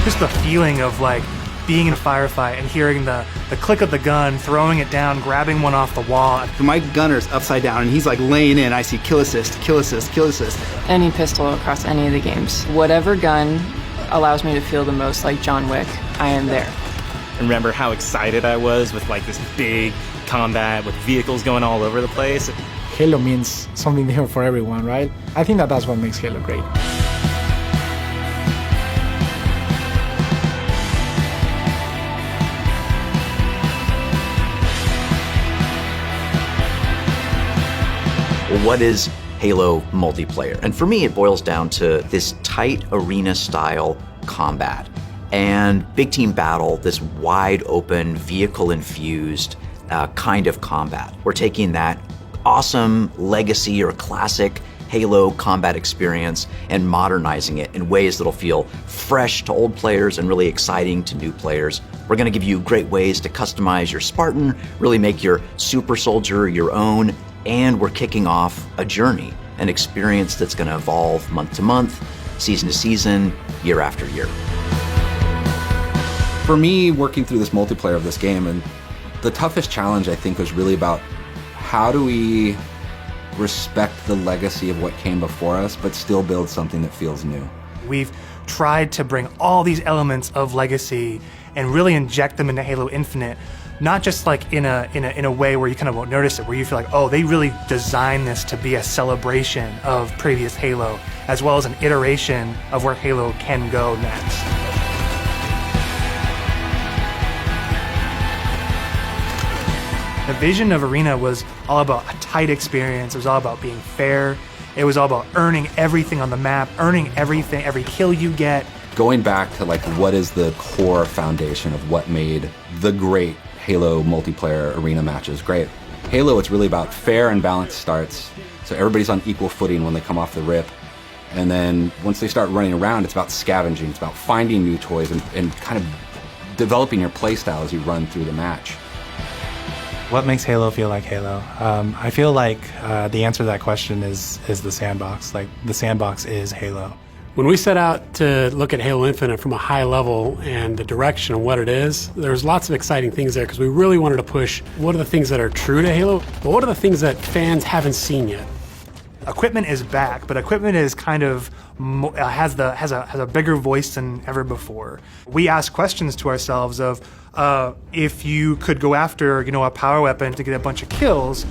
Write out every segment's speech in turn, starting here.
Just the feeling of like being in a firefight and hearing the click of the gun, throwing it down, grabbing one off the wall. My gunner's upside down and he's like laying in. I see kill assist, kill assist, kill assist. Any pistol across any of the games. Whatever gun allows me to feel the most like John Wick, I am there. And remember how excited I was with like this big combat with vehicles going all over the place. Halo means something different for everyone, right? I think that's what makes Halo great. What is Halo multiplayer? And for me, it boils down to this tight arena-style combat and big team battle, this wide open, vehicle-infused kind of combat. We're taking that awesome legacy or classic Halo combat experience and modernizing it in ways that'll feel fresh to old players and really exciting to new players. We're gonna give you great ways to customize your Spartan, really make your super soldier your own, and we're kicking off a journey, an experience that's gonna evolve month to month, season to season, year after year. For me, working through this multiplayer of this game, and the toughest challenge I think was really about how do we respect the legacy of what came before us, but still build something that feels new. We've tried to bring all these elements of legacy and really inject them into Halo Infinite, not just like in a way where you kind of won't notice it, where you feel like, oh, they really designed this to be a celebration of previous Halo, as well as an iteration of where Halo can go next. The vision of Arena was all about a tight experience. It was all about being fair. It was all about earning everything on the map, earning everything, every kill you get. Going back to like what is the core foundation of what made the great Halo multiplayer arena matches great. Halo, it's really about fair and balanced starts, so everybody's on equal footing when they come off the rip. And then once they start running around, it's about scavenging, it's about finding new toys and kind of developing your playstyle as you run through the match. What makes Halo feel like Halo? I feel like the answer to that question is the sandbox. Like, the sandbox is Halo. When we set out to look at Halo Infinite from a high level and the direction of what it is, there's lots of exciting things there because we really wanted to push what are the things that are true to Halo, but what are the things that fans haven't seen yet. Equipment is back, but equipment is kind of has a bigger voice than ever before. We ask questions to ourselves of if you could go after a power weapon to get a bunch of kills,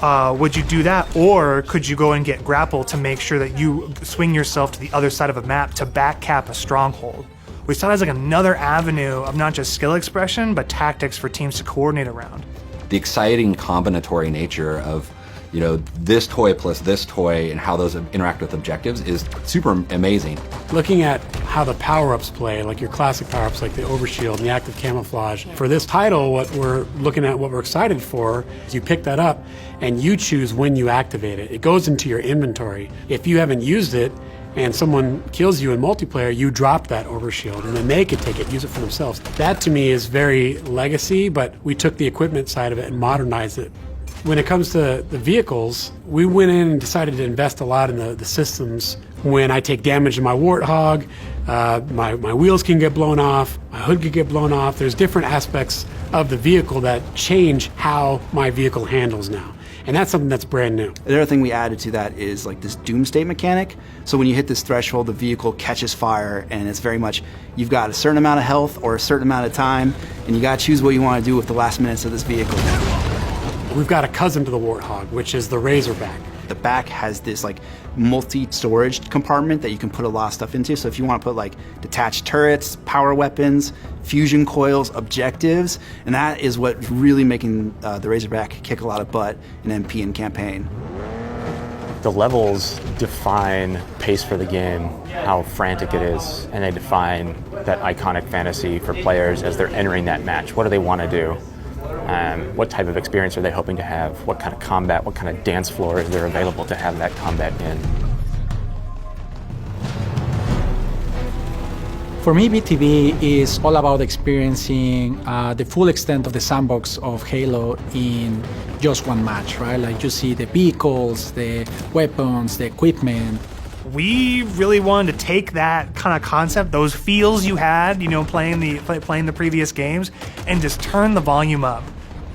would you do that, or could you go and get grapple to make sure that you swing yourself to the other side of a map to back cap a stronghold? We saw it as like another avenue of not just skill expression, but tactics for teams to coordinate around. The exciting combinatory nature of this toy plus this toy and how those interact with objectives is super amazing. Looking at how the power-ups play, like your classic power-ups like the overshield and the active camouflage. For this title, what we're looking at, what we're excited for, is you pick that up and you choose when you activate it. It goes into your inventory. If you haven't used it and someone kills you in multiplayer, you drop that overshield and then they could take it, use it for themselves. That to me is very legacy, but we took the equipment side of it and modernized it. When it comes to the vehicles, we went in and decided to invest a lot in the systems. When I take damage in my Warthog, my wheels can get blown off, my hood can get blown off. There's different aspects of the vehicle that change how my vehicle handles now. And that's something that's brand new. The other thing we added to that is like this doomsday mechanic. So when you hit this threshold, the vehicle catches fire, and it's very much, you've got a certain amount of health or a certain amount of time, and you gotta choose what you wanna do with the last minutes of this vehicle. We've got a cousin to the Warthog, which is the Razorback. The back has this like multi-storage compartment that you can put a lot of stuff into. So if you want to put like detached turrets, power weapons, fusion coils, objectives, and that is what's really making the Razorback kick a lot of butt in MP and campaign. The levels define pace for the game, how frantic it is, and they define that iconic fantasy for players as they're entering that match. What do they want to do? What type of experience are they hoping to have? What kind of combat, what kind of dance floor is there available to have that combat in? For me, BTV is all about experiencing the full extent of the sandbox of Halo in just one match, right? Like you see the vehicles, the weapons, the equipment. we really wanted to take that kind of concept, those feels you had, playing the previous games, and just turn the volume up.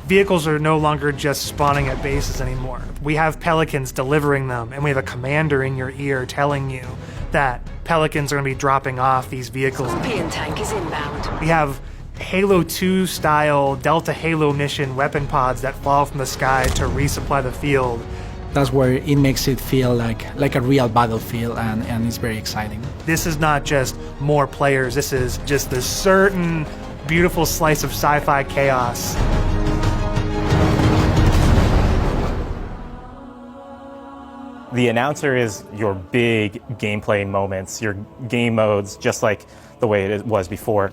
Vehicles are no longer just spawning at bases anymore. We have Pelicans delivering them, and we have a commander in your ear telling you that Pelicans are going to be dropping off these vehicles. Scorpion tank is inbound. We have Halo 2 style Delta Halo mission weapon pods that fall from the sky to resupply the field. That's where it makes it feel like a real battlefield, and it's very exciting. This is not just more players, this is just this certain beautiful slice of sci-fi chaos. The announcer is your big gameplay moments, your game modes, just like the way it was before.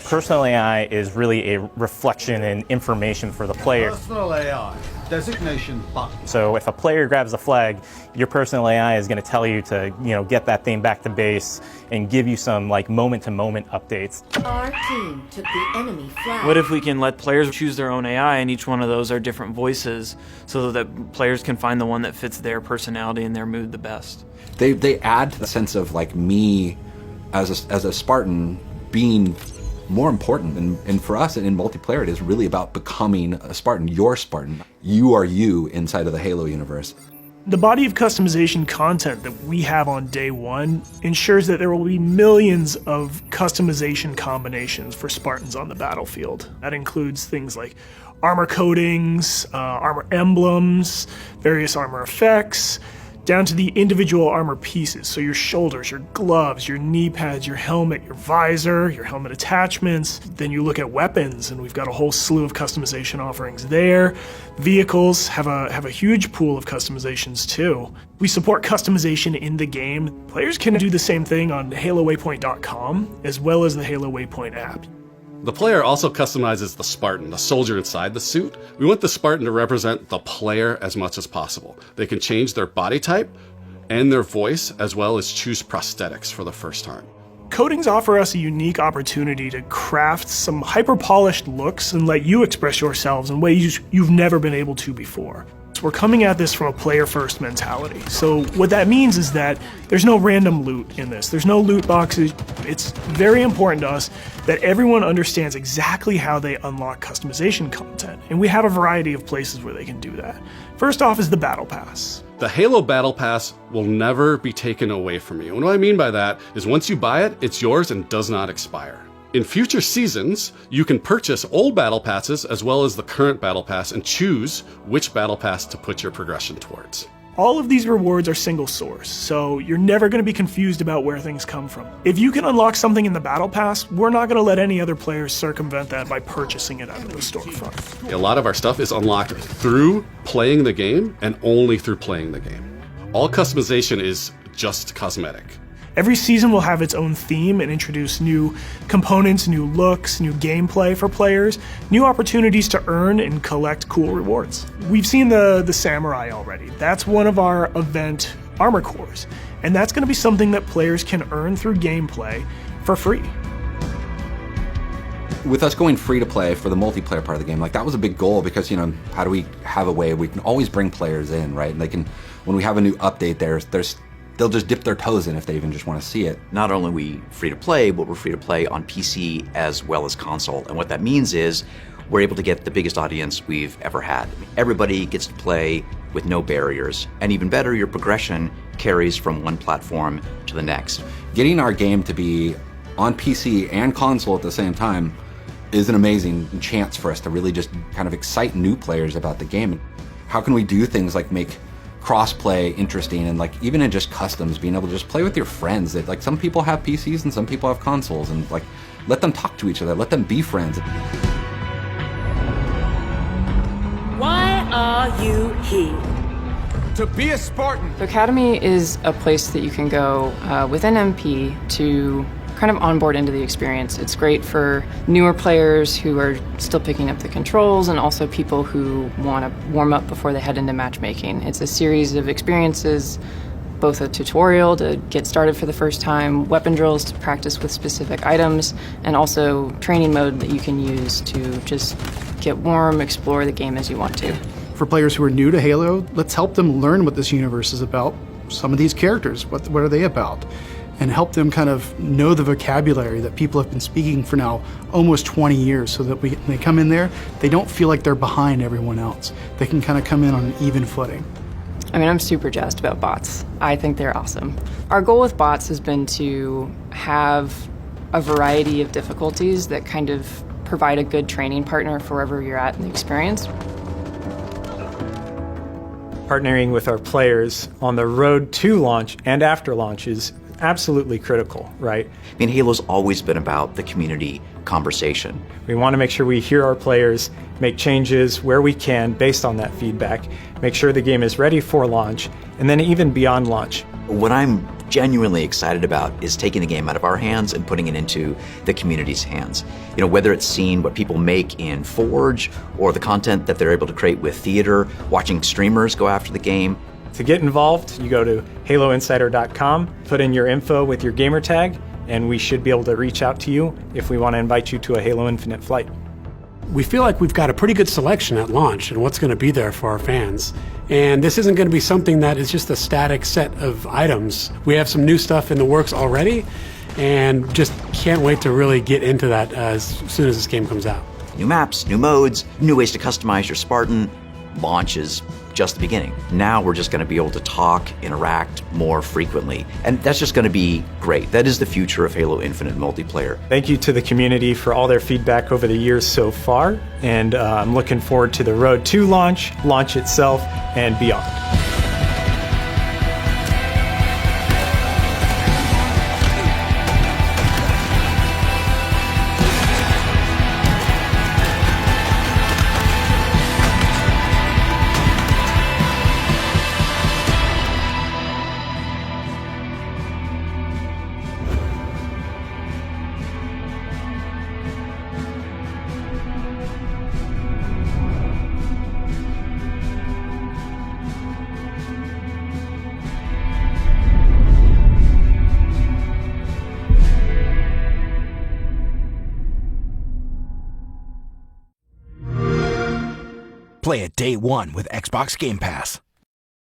Personal AI is really a reflection and information for the player. Personal AI. Designation button. So if a player grabs a flag, your personal AI is going to tell you to, get that thing back to base and give you some moment-to-moment updates. Our team took the enemy flag. What if we can let players choose their own AI, and each one of those are different voices, so that players can find the one that fits their personality and their mood the best? They add to the sense of me as a Spartan being more important, and for us in multiplayer it is really about becoming a Spartan. You're Spartan. You are you inside of the Halo universe. The body of customization content that we have on day one ensures that there will be millions of customization combinations for Spartans on the battlefield. That includes things like armor coatings, armor emblems, various armor effects, down to the individual armor pieces, so your shoulders, your gloves, your knee pads, your helmet, your visor, your helmet attachments. Then you look at weapons, and we've got a whole slew of customization offerings there. Vehicles have a huge pool of customizations too. We support customization in the game. Players can do the same thing on HaloWaypoint.com, as well as the Halo Waypoint app. The player also customizes the Spartan, the soldier inside the suit. We want the Spartan to represent the player as much as possible. They can change their body type and their voice, as well as choose prosthetics for the first time. Coatings offer us a unique opportunity to craft some hyper-polished looks and let you express yourselves in ways you've never been able to before. We're coming at this from a player-first mentality. So what that means is that there's no random loot in this. There's no loot boxes. It's very important to us that everyone understands exactly how they unlock customization content, and we have a variety of places where they can do that. First off is the Battle Pass. The Halo Battle Pass will never be taken away from you. And what I mean by that is once you buy it, it's yours and does not expire. In future seasons, you can purchase old Battle Passes as well as the current Battle Pass and choose which Battle Pass to put your progression towards. All of these rewards are single source, so you're never going to be confused about where things come from. If you can unlock something in the Battle Pass, we're not going to let any other players circumvent that by purchasing it out of the storefront. A lot of our stuff is unlocked through playing the game and only through playing the game. All customization is just cosmetic. Every season will have its own theme and introduce new components, new looks, new gameplay for players, new opportunities to earn and collect cool rewards. We've seen the Samurai already. That's one of our event armor cores, and that's going to be something that players can earn through gameplay for free. With us going free to play for the multiplayer part of the game, that was a big goal because, how do we have a way we can always bring players in, right? And they can, when we have a new update, they'll just dip their toes in if they even just want to see it. Not only are we free to play, but we're free to play on PC as well as console. And what that means is we're able to get the biggest audience we've ever had. Everybody gets to play with no barriers. And even better, your progression carries from one platform to the next. Getting our game to be on PC and console at the same time is an amazing chance for us to really just kind of excite new players about the game. How can we do things like make cross-play interesting, and even in just customs, being able to just play with your friends. That some people have PCs and some people have consoles, and let them talk to each other, let them be friends. Why are you here? To be a Spartan. The Academy is a place that you can go with an MP to kind of onboard into the experience. It's great for newer players who are still picking up the controls, and also people who want to warm up before they head into matchmaking. It's a series of experiences, both a tutorial to get started for the first time, weapon drills to practice with specific items, and also training mode that you can use to just get warm, explore the game as you want to. For players who are new to Halo, let's help them learn what this universe is about some of these characters, what are they about? And help them kind of know the vocabulary that people have been speaking for now almost 20 years, so that when they come in there, they don't feel like they're behind everyone else. They can kind of come in on an even footing. I mean, I'm super jazzed about bots. I think they're awesome. Our goal with bots has been to have a variety of difficulties that kind of provide a good training partner for wherever you're at in the experience. Partnering with our players on the road to launch and after launch is absolutely critical, right? I mean, Halo's always been about the community conversation. We want to make sure we hear our players, make changes where we can based on that feedback, make sure the game is ready for launch, and then even beyond launch. What I'm genuinely excited about is taking the game out of our hands and putting it into the community's hands. You know, whether it's seeing what people make in Forge or the content that they're able to create with theater, watching streamers go after the game. To get involved, you go to haloinsider.com, put in your info with your gamer tag, and we should be able to reach out to you if we want to invite you to a Halo Infinite flight. We feel like we've got a pretty good selection at launch and what's going to be there for our fans. And this isn't going to be something that is just a static set of items. We have some new stuff in the works already, and just can't wait to really get into that as soon as this game comes out. New maps, new modes, new ways to customize your Spartan. Launch is just the beginning. Now we're just going to be able to talk, interact more frequently, and that's just going to be great. That is the future of Halo Infinite multiplayer. Thank you to the community for all their feedback over the years so far, and I'm looking forward to the road to launch, launch itself, and beyond. Play it day one with Xbox Game Pass.